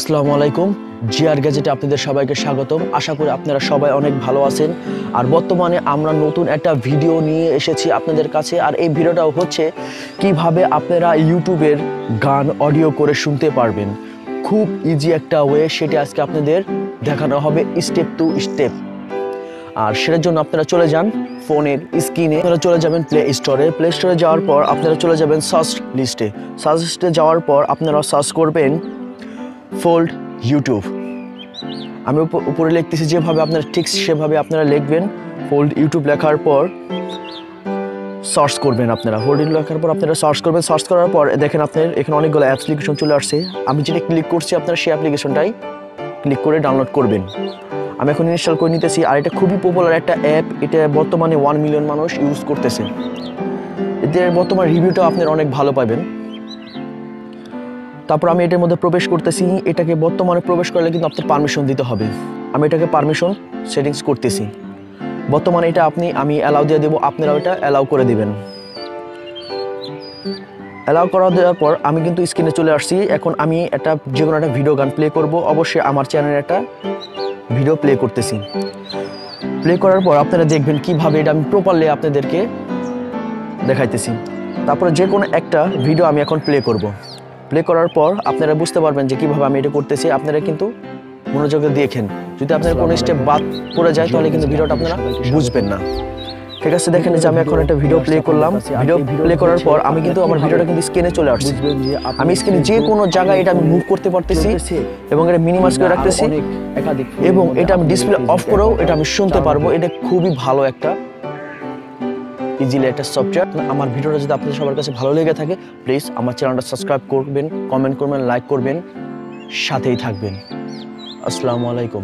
আসসালামু আলাইকুম। GadgeT আপনাদের সবাইকে স্বাগতম। আশা করি আপনারা সবাই অনেক ভালো আছেন। আর বর্তমানে আমরা নতুন একটা ভিডিও নিয়ে এসেছি আপনাদের কাছে। আর এই ভিডিওটাও হচ্ছে কিভাবে আপনারা ইউটিউবের গান অডিও করে শুনতে পারবেন। খুব ইজি একটা ওয়ে, সেটা আজকে আপনাদের দেখানো হবে স্টেপ টু স্টেপ। আর সেটার জন্য আপনারা চলে যান ফোনের স্ক্রিনে, আপনারা চলে যাবেন প্লে স্টোরে যাওয়ার পর আপনারা চলে যাবেন সার্চ লিস্টে যাওয়ার পর আপনারা সার্চ করবেন ফোল্ড ইউটিউব। আমি উপরে লিখতেছি যেভাবে আপনারা ঠিক সেভাবে আপনারা লিখবেন। ফোল্ড ইউটিউব লেখার পর সার্চ করবেন, আপনারা ফোল্ড লেখার পর আপনারা সার্চ করবেন। সার্চ করার পর দেখেন আপনার এখানে অনেকগুলো অ্যাপ্লিকেশন চলে আসছে। আমি যেটা ক্লিক করছি আপনারা সেই অ্যাপ্লিকেশনটাই ক্লিক করে ডাউনলোড করবেন। আমি এখন ইনস্টল করে নিতেছি। আর এটা খুবই পপুলার একটা অ্যাপ, এটা বর্তমানে 1 মিলিয়ন মানুষ ইউজ করতেছে। এদের বর্তমান রিভিউটাও আপনারা অনেক ভালো পাবেন। তারপর আমি এটার মধ্যে প্রবেশ করতেছি। এটাকে বর্তমানে প্রবেশ করলে কিন্তু আপনার পারমিশন দিতে হবে। আমি এটাকে পারমিশন সেটিংস করতেছি। বর্তমানে এটা আমি অ্যালাউ দিয়ে দেবো, আপনারা ওটা অ্যালাউ করে দিবেন। অ্যালাউ করা দেওয়ার পর আমি কিন্তু স্ক্রিনে চলে আসছি। এখন আমি যে কোনো একটা ভিডিও গান প্লে করব। অবশ্যই আমার চ্যানেলে একটা ভিডিও প্লে করতেছি। প্লে করার পর আপনারা দেখবেন কিভাবে এটা আমি প্রপারলি আপনাদেরকে দেখাইতেছি। তারপরে যে কোনো একটা ভিডিও আমি এখন প্লে করব। প্লে করার পর আপনারা বুঝতে পারবেন যে কীভাবে আমি এটা করতেছি। আপনারা কিন্তু মনোযোগ দিয়ে দেখেন। যদি আপনার কোনো স্টেপ বাদ পড়ে যায় তাহলে কিন্তু ভিডিওটা আপনারা বুঝবেন না। ঠিক আছে, দেখেন যে আমি এখন একটা ভিডিও প্লে করলাম। ভিডিও প্লে করার পর আমি কিন্তু আমার ভিডিওটা কিন্তু স্ক্রিনে চলে আসছে। আমি স্ক্রিনে যে কোনো জায়গায় এটা আমি মুভ করতে পারতেছি এবং এটা মিনিমাইজ করে রাখতেছি এবং এটা আমি ডিসপ্লে অফ করেও এটা আমি শুনতে পারবো। এটা খুবই ভালো একটা ইজিলি একটা সফটওয়্যার। আমার ভিডিওটা যদি আপনাদের সবার কাছে ভালো লেগে থাকে প্লিজ আমার চ্যানেলটা সাবস্ক্রাইব করবেন, কমেন্ট করবেন, লাইক করবেন, সাথেই থাকবেন। আসসালামু আলাইকুম।